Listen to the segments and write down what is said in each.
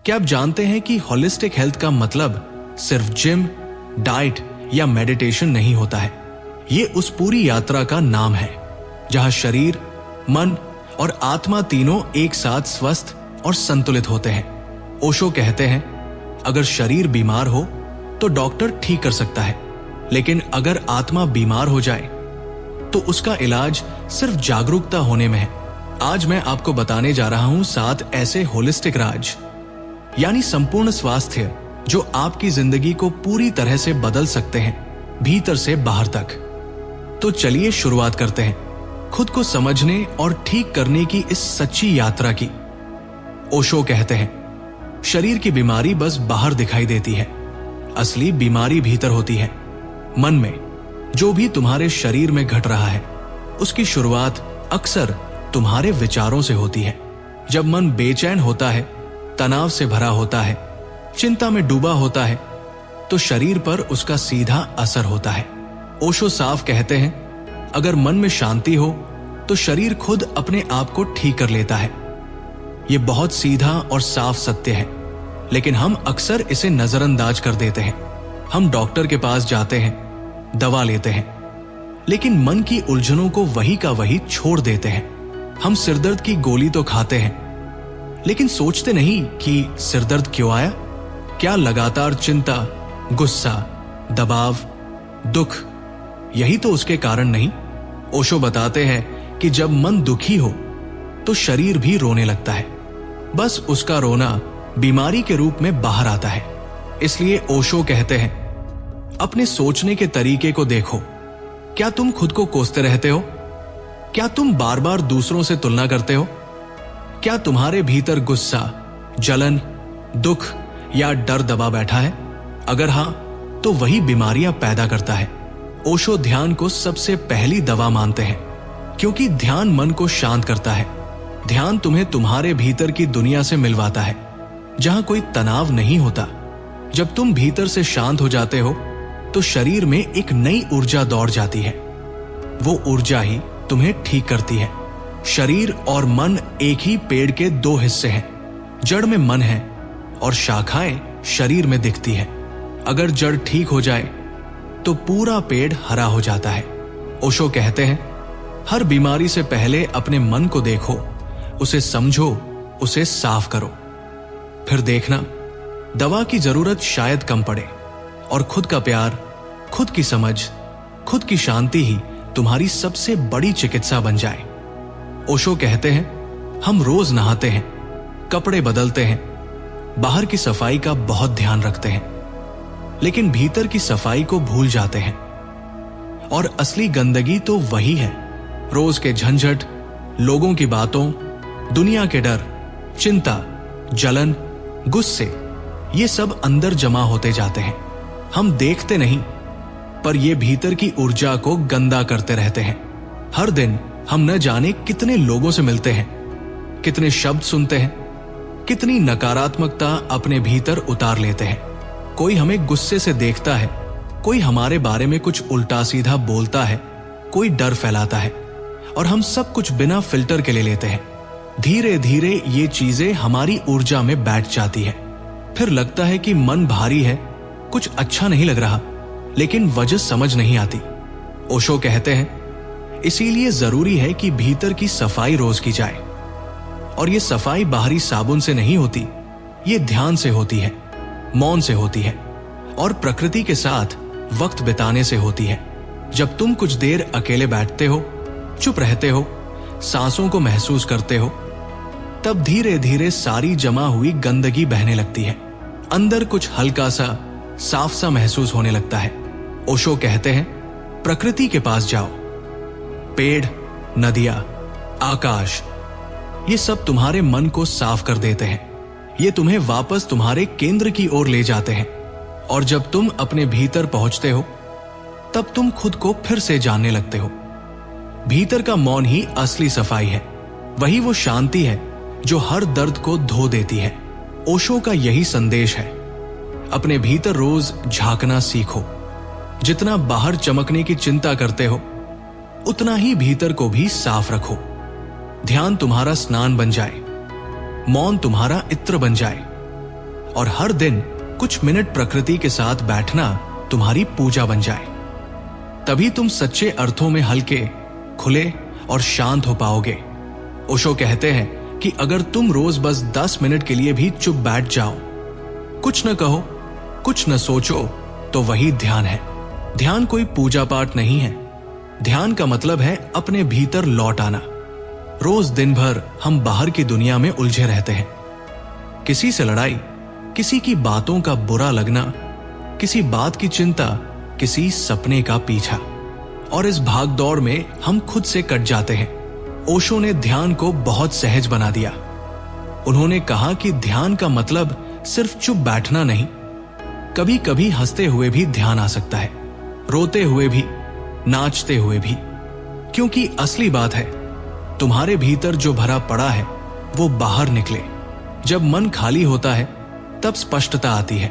क्या आप जानते हैं कि होलिस्टिक हेल्थ का मतलब सिर्फ जिम, डाइट या मेडिटेशन नहीं होता है। ये उस पूरी यात्रा का नाम है जहां शरीर, मन और आत्मा तीनों एक साथ स्वस्थ और संतुलित होते हैं। ओशो कहते हैं, अगर शरीर बीमार हो तो डॉक्टर ठीक कर सकता है, लेकिन अगर आत्मा बीमार हो जाए तो उसका इलाज सिर्फ जागरूकता होने में है। आज मैं आपको बताने जा रहा हूं 7 ऐसे होलिस्टिक राज, यानी संपूर्ण स्वास्थ्य, जो आपकी जिंदगी को पूरी तरह से बदल सकते हैं, भीतर से बाहर तक। तो चलिए शुरुआत करते हैं खुद को समझने और ठीक करने की इस सच्ची यात्रा की। ओशो कहते हैं, शरीर की बीमारी बस बाहर दिखाई देती है, असली बीमारी भीतर होती है, मन में। जो भी तुम्हारे शरीर में घट रहा है उसकी शुरुआत अक्सर तुम्हारे विचारों से होती है। जब मन बेचैन होता है, तनाव से भरा होता है, चिंता में डूबा होता है, तो शरीर पर उसका सीधा असर होता है। ओशो साफ कहते हैं, अगर मन में शांति हो तो शरीर खुद अपने आप को ठीक कर लेता है। यह बहुत सीधा और साफ सत्य है, लेकिन हम अक्सर इसे नजरअंदाज कर देते हैं। हम डॉक्टर के पास जाते हैं, दवा लेते हैं, लेकिन मन की उलझनों को वही का वही छोड़ देते हैं। हम सिरदर्द की गोली तो खाते हैं, लेकिन सोचते नहीं कि सिरदर्द क्यों आया। क्या लगातार चिंता, गुस्सा, दबाव, दुख, यही तो उसके कारण नहीं? ओशो बताते हैं कि जब मन दुखी हो तो शरीर भी रोने लगता है, बस उसका रोना बीमारी के रूप में बाहर आता है। इसलिए ओशो कहते हैं, अपने सोचने के तरीके को देखो। क्या तुम खुद को कोसते रहते हो? क्या तुम बार बार दूसरों से तुलना करते हो? क्या तुम्हारे भीतर गुस्सा, जलन, दुख या डर दबा बैठा है? अगर हां, तो वही बीमारियां पैदा करता है। ओशो ध्यान को सबसे पहली दवा मानते हैं, क्योंकि ध्यान मन को शांत करता है। ध्यान तुम्हें तुम्हारे भीतर की दुनिया से मिलवाता है, जहां कोई तनाव नहीं होता। जब तुम भीतर से शांत हो जाते हो तो शरीर में एक नई ऊर्जा दौड़ जाती है। वो ऊर्जा ही तुम्हें ठीक करती है। शरीर और मन एक ही पेड़ के 2 हिस्से हैं। जड़ में मन है और शाखाएं शरीर में दिखती है। अगर जड़ ठीक हो जाए तो पूरा पेड़ हरा हो जाता है। ओशो कहते हैं, हर बीमारी से पहले अपने मन को देखो, उसे समझो, उसे साफ करो। फिर देखना, दवा की जरूरत शायद कम पड़े और खुद का प्यार, खुद की समझ, खुद की शांति ही तुम्हारी सबसे बड़ी चिकित्सा बन जाए। ओशो कहते हैं, हम रोज नहाते हैं, कपड़े बदलते हैं, बाहर की सफाई का बहुत ध्यान रखते हैं, लेकिन भीतर की सफाई को भूल जाते हैं। और असली गंदगी तो वही है। रोज के झंझट, लोगों की बातों, दुनिया के डर, चिंता, जलन, गुस्से, ये सब अंदर जमा होते जाते हैं। हम देखते नहीं, पर ये भीतर की ऊर्जा को गंदा करते रहते हैं। हर दिन हम न जाने कितने लोगों से मिलते हैं, कितने शब्द सुनते हैं, कितनी नकारात्मकता अपने भीतर उतार लेते हैं। कोई हमें गुस्से से देखता है, कोई हमारे बारे में कुछ उल्टा सीधा बोलता है, कोई डर फैलाता है, और हम सब कुछ बिना फिल्टर के ले लेते हैं। धीरे धीरे ये चीजें हमारी ऊर्जा में बैठ जाती है। फिर लगता है कि मन भारी है, कुछ अच्छा नहीं लग रहा, लेकिन वजह समझ नहीं आती। ओशो कहते हैं, इसीलिए जरूरी है कि भीतर की सफाई रोज की जाए। और ये सफाई बाहरी साबुन से नहीं होती, ये ध्यान से होती है, मौन से होती है, और प्रकृति के साथ वक्त बिताने से होती है। जब तुम कुछ देर अकेले बैठते हो, चुप रहते हो, सांसों को महसूस करते हो, तब धीरे धीरे सारी जमा हुई गंदगी बहने लगती है। अंदर कुछ हल्का सा, साफ सा महसूस होने लगता है। ओशो कहते हैं, प्रकृति के पास जाओ। पेड़, नदियां, आकाश, ये सब तुम्हारे मन को साफ कर देते हैं। ये तुम्हें वापस तुम्हारे केंद्र की ओर ले जाते हैं। और जब तुम अपने भीतर पहुंचते हो, तब तुम खुद को फिर से जानने लगते हो। भीतर का मौन ही असली सफाई है। वही वो शांति है जो हर दर्द को धो देती है। ओशो का यही संदेश है, अपने भीतर रोज झांकना सीखो। जितना बाहर चमकने की चिंता करते हो, उतना ही भीतर को भी साफ रखो। ध्यान तुम्हारा स्नान बन जाए, मौन तुम्हारा इत्र बन जाए, और हर दिन कुछ मिनट प्रकृति के साथ बैठना तुम्हारी पूजा बन जाए। तभी तुम सच्चे अर्थों में हल्के, खुले और शांत हो पाओगे। ओशो कहते हैं कि अगर तुम रोज बस 10 मिनट के लिए भी चुप बैठ जाओ, कुछ न कहो, कुछ न सोचो, तो वही ध्यान है। ध्यान कोई पूजा पाठ नहीं है। ध्यान का मतलब है अपने भीतर लौट आना। रोज दिन भर हम बाहर की दुनिया में उलझे रहते हैं। किसी से लड़ाई, किसी की बातों का बुरा लगना, किसी बात की चिंता, किसी सपने का पीछा, और इस भागदौड़ में हम खुद से कट जाते हैं। ओशो ने ध्यान को बहुत सहज बना दिया। उन्होंने कहा कि ध्यान का मतलब सिर्फ चुप बैठना नहीं, कभी कभी हंसते हुए भी ध्यान आ सकता है, रोते हुए भी, नाचते हुए भी। क्योंकि असली बात है, तुम्हारे भीतर जो भरा पड़ा है वो बाहर निकले। जब मन खाली होता है तब स्पष्टता आती है।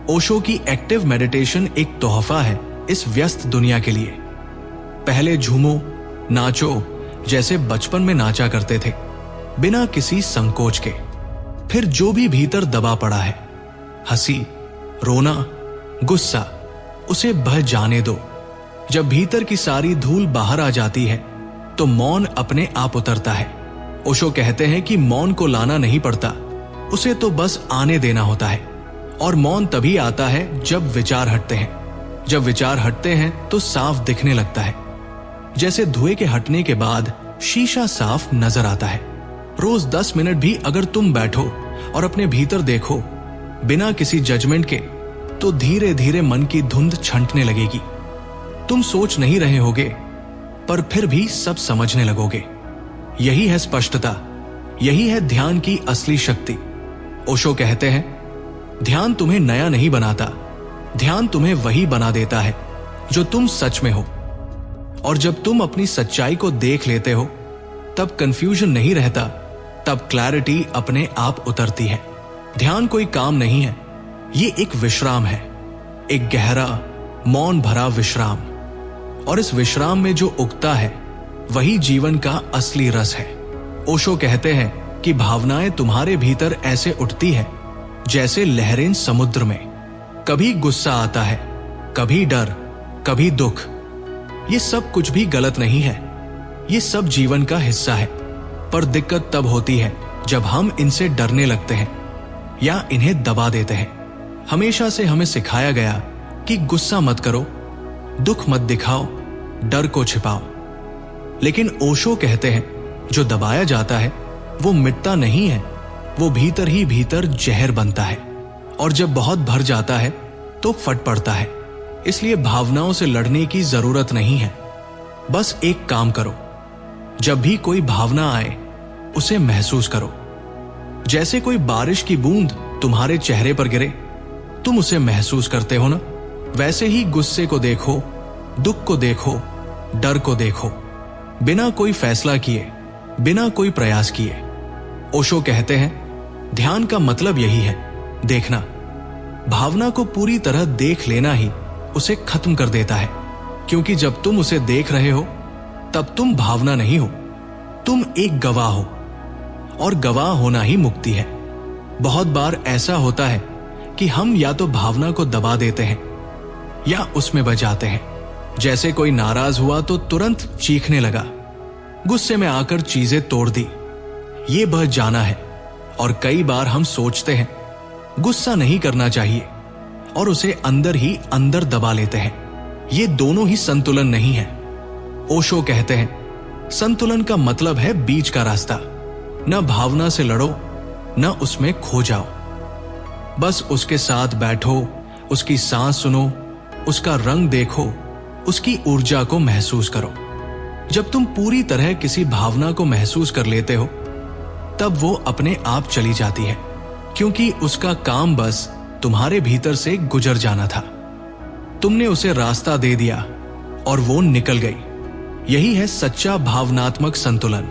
ओशो की एक्टिव मेडिटेशन एक तोहफा है इस व्यस्त दुनिया के लिए। पहले झूमो, नाचो जैसे बचपन में नाचा करते थे, बिना किसी संकोच के। फिर जो भी भीतर दबा पड़ा है, हंसी, रोना, गुस्सा, उसे बह जाने दो। जब भीतर की सारी धूल बाहर आ जाती है तो मौन अपने आप उतरता है। ओशो कहते हैं कि मौन को लाना नहीं पड़ता, उसे तो बस आने देना होता है। और मौन तभी आता है जब विचार हटते हैं। जब विचार हटते हैं तो साफ दिखने लगता है, जैसे धुएं के हटने के बाद शीशा साफ नजर आता है। रोज 10 मिनट भी अगर तुम बैठो और अपने भीतर देखो, बिना किसी जजमेंट के, तो धीरे धीरे मन की धुंध छंटने लगेगी। तुम सोच नहीं रहे होगे, पर फिर भी सब समझने लगोगे। यही है स्पष्टता, यही है ध्यान की असली शक्ति। ओशो कहते हैं, ध्यान तुम्हें नया नहीं बनाता, ध्यान तुम्हें वही बना देता है जो तुम सच में हो। और जब तुम अपनी सच्चाई को देख लेते हो, तब कंफ्यूजन नहीं रहता, तब क्लैरिटी अपने आप उतरती है। ध्यान कोई काम नहीं है, ये एक विश्राम है, एक गहरा, मौन भरा विश्राम। और इस विश्राम में जो उगता है वही जीवन का असली रस है। ओशो कहते हैं कि भावनाएं तुम्हारे भीतर ऐसे उठती है जैसे लहरें समुद्र में। कभी गुस्सा आता है, कभी डर, कभी दुख। ये सब कुछ भी गलत नहीं है, ये सब जीवन का हिस्सा है। पर दिक्कत तब होती है जब हम इनसे डरने लगते हैं या इन्हें दबा देते हैं। हमेशा से हमें सिखाया गया कि गुस्सा मत करो, दुख मत दिखाओ, डर को छिपाओ। लेकिन ओशो कहते हैं, जो दबाया जाता है वो मिटता नहीं है, वो भीतर ही भीतर जहर बनता है, और जब बहुत भर जाता है तो फट पड़ता है। इसलिए भावनाओं से लड़ने की जरूरत नहीं है। बस एक काम करो, जब भी कोई भावना आए उसे महसूस करो। जैसे कोई बारिश की बूंद तुम्हारे चेहरे पर गिरे, तुम उसे महसूस करते हो ना, वैसे ही गुस्से को देखो, दुख को देखो, डर को देखो, बिना कोई फैसला किए, बिना कोई प्रयास किए। ओशो कहते हैं, ध्यान का मतलब यही है, देखना। भावना को पूरी तरह देख लेना ही उसे खत्म कर देता है। क्योंकि जब तुम उसे देख रहे हो तब तुम भावना नहीं हो, तुम एक गवाह हो, और गवाह होना ही मुक्ति है। बहुत बार ऐसा होता है कि हम या तो भावना को दबा देते हैं या उसमें बच जाते हैं। जैसे कोई नाराज हुआ तो तुरंत चीखने लगा, गुस्से में आकर चीजें तोड़ दी। ये बह जाना है। और कई बार हम सोचते हैं गुस्सा नहीं करना चाहिए, और उसे अंदर ही अंदर दबा लेते हैं। ये दोनों ही संतुलन नहीं है। ओशो कहते हैं, संतुलन का मतलब है बीच का रास्ता। न भावना से लड़ो, न उसमें खो जाओ। बस उसके साथ बैठो, उसकी सांस सुनो, उसका रंग देखो, उसकी ऊर्जा को महसूस करो। जब तुम पूरी तरह किसी भावना को महसूस कर लेते हो, तब वो अपने आप चली जाती है, क्योंकि उसका काम बस तुम्हारे भीतर से गुजर जाना था। तुमने उसे रास्ता दे दिया और वो निकल गई। यही है सच्चा भावनात्मक संतुलन।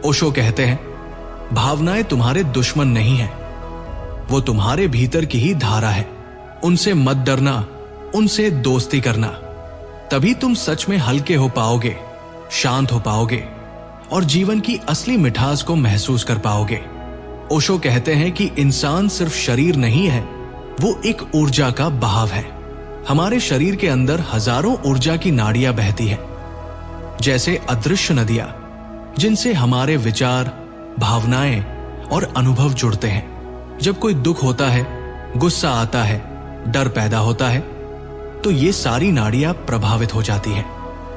ओशो कहते हैं, भावनाएं तुम्हारे दुश्मन नहीं है, वो तुम्हारे भीतर की ही धारा है। उनसे मत डरना, उनसे दोस्ती करना। तभी तुम सच में हल्के हो पाओगे, शांत हो पाओगे, और जीवन की असली मिठास को महसूस कर पाओगे। ओशो कहते हैं कि इंसान सिर्फ शरीर नहीं है, वो एक ऊर्जा का बहाव है। हमारे शरीर के अंदर हजारों ऊर्जा की नाड़ियां बहती है, जैसे अदृश्य नदियां, जिनसे हमारे विचार, भावनाएं और अनुभव जुड़ते हैं। जब कोई दुख होता है, गुस्सा आता है, डर पैदा होता है, तो ये सारी नाड़ियां प्रभावित हो जाती हैं।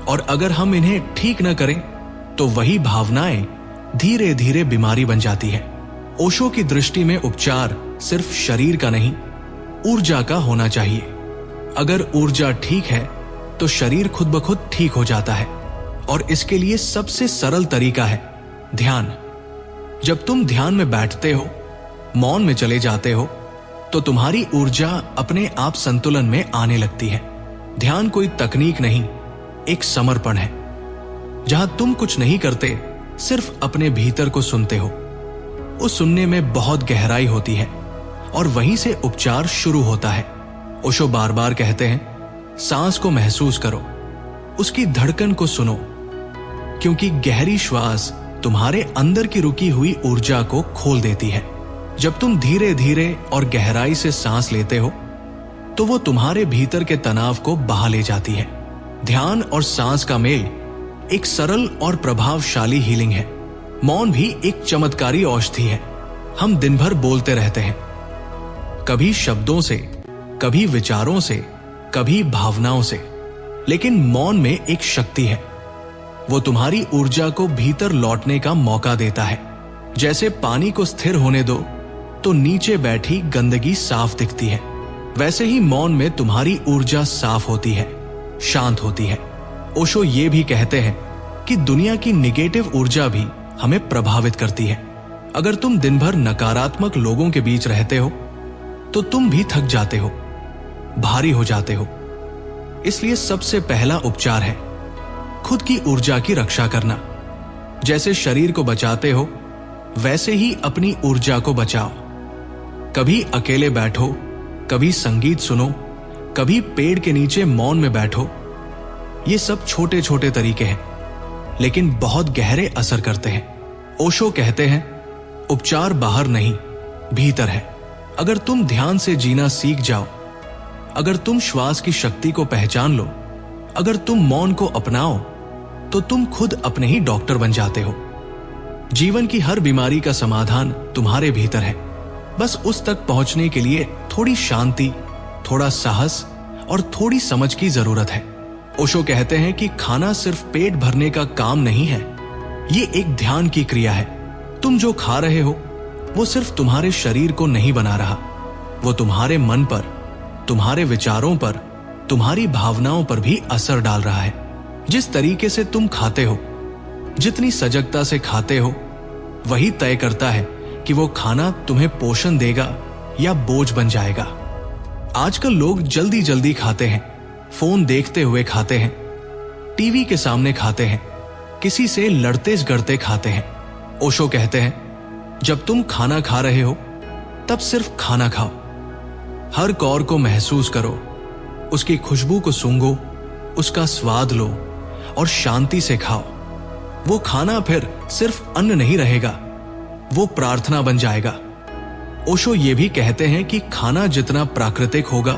और अगर हम इन्हें ठीक न करें तो वही भावनाएं धीरे धीरे बीमारी बन जाती है। ओशो की दृष्टि में उपचार सिर्फ शरीर का नहीं, ऊर्जा का होना चाहिए। अगर ऊर्जा ठीक है तो शरीर खुद ब खुद ठीक हो जाता है। और इसके लिए सबसे सरल तरीका है ध्यान। जब तुम ध्यान में बैठते हो, मौन में चले जाते हो, तो तुम्हारी ऊर्जा अपने आप संतुलन में आने लगती है। ध्यान कोई तकनीक नहीं, एक समर्पण है, जहां तुम कुछ नहीं करते, सिर्फ अपने भीतर को सुनते हो। उस सुनने में बहुत गहराई होती है और वहीं से उपचार शुरू होता है। ओशो बार बार कहते हैं, सांस को महसूस करो, उसकी धड़कन को सुनो, क्योंकि गहरी श्वास तुम्हारे अंदर की रुकी हुई ऊर्जा को खोल देती है। जब तुम धीरे धीरे और गहराई से सांस लेते हो, तो वो तुम्हारे भीतर के तनाव को बहा ले जाती है। ध्यान और सांस का मेल एक सरल और प्रभावशाली हीलिंग है। मौन भी एक चमत्कारी औषधि है। हम दिन भर बोलते रहते हैं, कभी शब्दों से, कभी विचारों से, कभी भावनाओं से, लेकिन मौन में एक शक्ति है। वो तुम्हारी ऊर्जा को भीतर लौटने का मौका देता है। जैसे पानी को स्थिर होने दो तो नीचे बैठी गंदगी साफ दिखती है, वैसे ही मौन में तुम्हारी ऊर्जा साफ होती है, शांत होती है। ओशो ये भी कहते हैं कि दुनिया की निगेटिव ऊर्जा भी हमें प्रभावित करती है। अगर तुम दिन भर नकारात्मक लोगों के बीच रहते हो तो तुम भी थक जाते हो, भारी हो जाते हो। इसलिए सबसे पहला उपचार है खुद की ऊर्जा की रक्षा करना। जैसे शरीर को बचाते हो, वैसे ही अपनी ऊर्जा को बचाओ। कभी अकेले बैठो, कभी संगीत सुनो, कभी पेड़ के नीचे मौन में बैठो। ये सब छोटे छोटे तरीके हैं, लेकिन बहुत गहरे असर करते हैं। ओशो कहते हैं, उपचार बाहर नहीं, भीतर है। अगर तुम ध्यान से जीना सीख जाओ, अगर तुम श्वास की शक्ति को पहचान लो, अगर तुम मौन को अपनाओ, तो तुम खुद अपने ही डॉक्टर बन जाते हो। जीवन की हर बीमारी का समाधान तुम्हारे भीतर है। बस उस तक पहुंचने के लिए थोड़ी शांति, थोड़ा साहस और थोड़ी समझ की जरूरत है। ओशो कहते हैं कि खाना सिर्फ पेट भरने का काम नहीं है, ये एक ध्यान की क्रिया है। तुम जो खा रहे हो वो सिर्फ तुम्हारे शरीर को नहीं बना रहा, वो तुम्हारे मन पर, तुम्हारे विचारों पर, तुम्हारी भावनाओं पर भी असर डाल रहा है। जिस तरीके से तुम खाते हो, जितनी सजगता से खाते हो, वही तय करता है कि वो खाना तुम्हें पोषण देगा या बोझ बन जाएगा। आजकल लोग जल्दी जल्दी खाते हैं, फोन देखते हुए खाते हैं, टीवी के सामने खाते हैं, किसी से लड़ते झगड़ते खाते हैं। ओशो कहते हैं, जब तुम खाना खा रहे हो तब सिर्फ खाना खाओ। हर कौर को महसूस करो, उसकी खुशबू को सूंघो, उसका स्वाद लो और शांति से खाओ। वो खाना फिर सिर्फ अन्न नहीं रहेगा, वो प्रार्थना बन जाएगा। ओशो ये भी कहते हैं कि खाना जितना प्राकृतिक होगा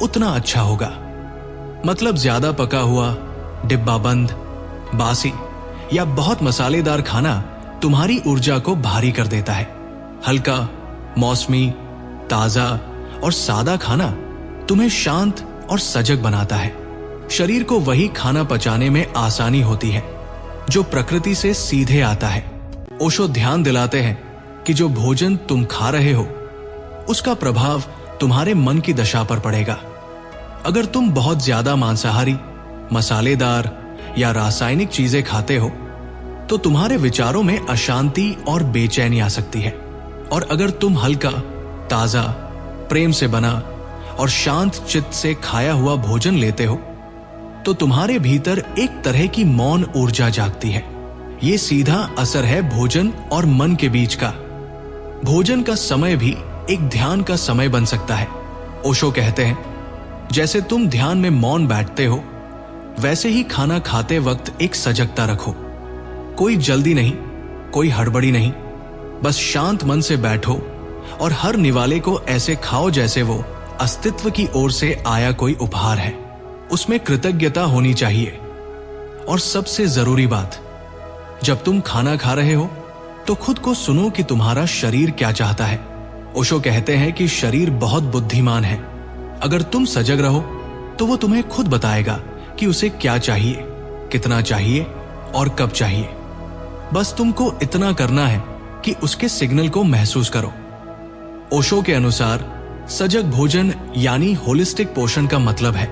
उतना अच्छा होगा। मतलब ज्यादा पका हुआ, डिब्बा बंद, बासी या बहुत मसालेदार खाना तुम्हारी ऊर्जा को भारी कर देता है। हल्का, मौसमी, ताजा और सादा खाना तुम्हें शांत और सजग बनाता है। शरीर को वही खाना पचाने में आसानी होती है जो प्रकृति से सीधे आता है। ओशो ध्यान दिलाते हैं कि जो भोजन तुम खा रहे हो उसका प्रभाव तुम्हारे मन की दशा पर पड़ेगा। अगर तुम बहुत ज्यादा मांसाहारी, मसालेदार या रासायनिक चीजें खाते हो तो तुम्हारे विचारों में अशांति और बेचैनी आ सकती है। और अगर तुम हल्का, ताजा, प्रेम से बना और शांत चित्त से खाया हुआ भोजन लेते हो तो तुम्हारे भीतर एक तरह की मौन ऊर्जा जागती है। ये सीधा असर है भोजन और मन के बीच का। भोजन का समय भी एक ध्यान का समय बन सकता है। ओशो कहते हैं, जैसे तुम ध्यान में मौन बैठते हो, वैसे ही खाना खाते वक्त एक सजगता रखो। कोई जल्दी नहीं, कोई हड़बड़ी नहीं, बस शांत मन से बैठो और हर निवाले को ऐसे खाओ जैसे वो अस्तित्व की ओर से आया कोई उपहार है। उसमें कृतज्ञता होनी चाहिए। और सबसे जरूरी बात, जब तुम खाना खा रहे हो तो खुद को सुनो कि तुम्हारा शरीर क्या चाहता है। ओशो कहते हैं कि शरीर बहुत बुद्धिमान है। अगर तुम सजग रहो तो वो तुम्हें खुद बताएगा कि उसे क्या चाहिए, कितना चाहिए और कब चाहिए। बस तुमको इतना करना है कि उसके सिग्नल को महसूस करो। ओशो के अनुसार सजग भोजन यानी होलिस्टिक पोषण का मतलब है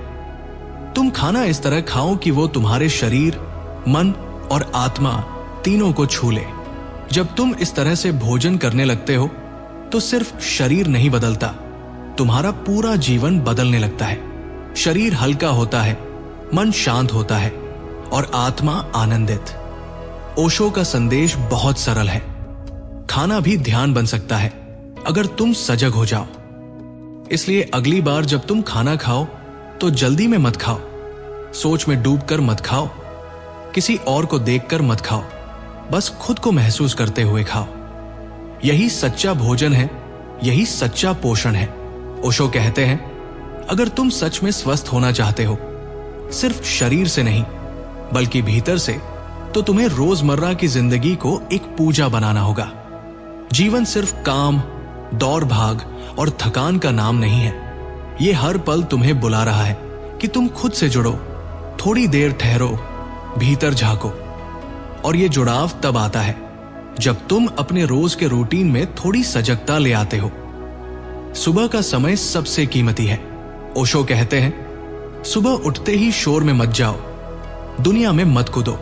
तुम खाना इस तरह खाओ कि वो तुम्हारे शरीर, मन और आत्मा तीनों को छू ले। जब तुम इस तरह से भोजन करने लगते हो तो सिर्फ शरीर नहीं बदलता, तुम्हारा पूरा जीवन बदलने लगता है। शरीर हल्का होता है, मन शांत होता है और आत्मा आनंदित। ओशो का संदेश बहुत सरल है। खाना भी ध्यान बन सकता है अगर तुम सजग हो जाओ। इसलिए अगली बार जब तुम खाना खाओ तो जल्दी में मत खाओ, सोच में डूबकर मत खाओ, किसी और को देखकर मत खाओ, बस खुद को महसूस करते हुए खाओ। यही सच्चा भोजन है, यही सच्चा पोषण है। ओशो कहते हैं, अगर तुम सच में स्वस्थ होना चाहते हो, सिर्फ शरीर से नहीं बल्कि भीतर से, तो तुम्हें रोजमर्रा की जिंदगी को एक पूजा बनाना होगा। जीवन सिर्फ काम, दौड़ भाग और थकान का नाम नहीं है। ये हर पल तुम्हें बुला रहा है कि तुम खुद से जुड़ो, थोड़ी देर ठहरो, भीतर झांको। और ये जुड़ाव तब आता है जब तुम अपने रोज के रूटीन में थोड़ी सजगता ले आते हो। सुबह का समय सबसे कीमती है। ओशो कहते हैं, सुबह उठते ही शोर में मत जाओ, दुनिया में मत कूदो।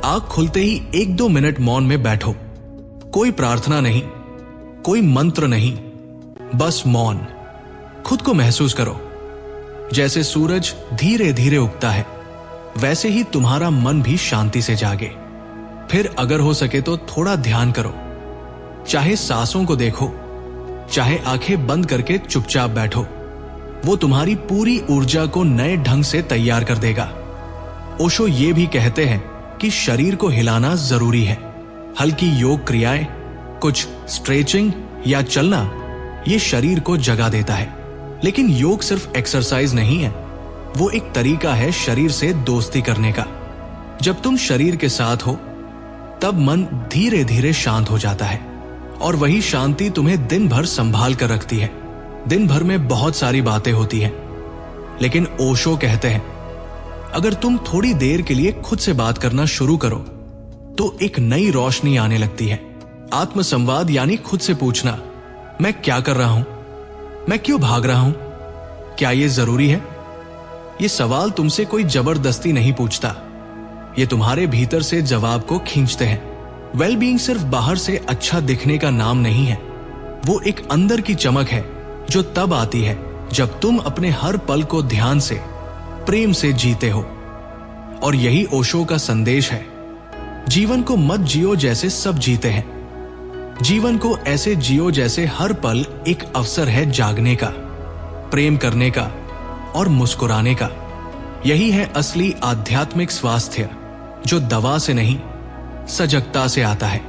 आंख खुलते ही 1-2 मिनट मौन में बैठो। कोई प्रार्थना नहीं, कोई मंत्र नहीं, बस मौन। खुद को महसूस करो। जैसे सूरज धीरे धीरे उगता है, वैसे ही तुम्हारा मन भी शांति से जागे। फिर अगर हो सके तो थोड़ा ध्यान करो। चाहे सांसों को देखो, चाहे आंखें बंद करके चुपचाप बैठो। वो तुम्हारी पूरी ऊर्जा को नए ढंग से तैयार कर देगा। ओशो ये भी कहते हैं कि शरीर को हिलाना जरूरी है। हल्की योग क्रियाएं, कुछ स्ट्रेचिंग या चलना, ये शरीर को जगा देता है। लेकिन योग सिर्फ एक्सरसाइज नहीं है, वो एक तरीका है शरीर से दोस्ती करने का। जब तुम शरीर के साथ हो तब मन धीरे धीरे शांत हो जाता है और वही शांति तुम्हें दिन भर संभाल कर रखती है। दिन भर में बहुत सारी बातें होती हैं, लेकिन ओशो कहते हैं, अगर तुम थोड़ी देर के लिए खुद से बात करना शुरू करो तो एक नई रोशनी आने लगती है। आत्मसंवाद यानी खुद से पूछना, मैं क्या कर रहा हूं, मैं क्यों भाग रहा हूं, क्या यह जरूरी है। ये सवाल तुमसे कोई जबरदस्ती नहीं पूछता, ये तुम्हारे भीतर से जवाब को खींचते हैं। वेलबीइंग सिर्फ बाहर से अच्छा दिखने का नाम नहीं है, वो एक अंदर की चमक है जो तब आती है जब तुम अपने हर पल को ध्यान से, प्रेम से जीते हो। और यही ओशो का संदेश है, जीवन को मत जियो जैसे सब जीते हैं। जीवन को ऐसे जियो जैसे हर पल एक अवसर है जागने का, प्रेम करने का और मुस्कुराने का। यही है असली आध्यात्मिक स्वास्थ्य, जो दवा से नहीं, सजगता से आता है।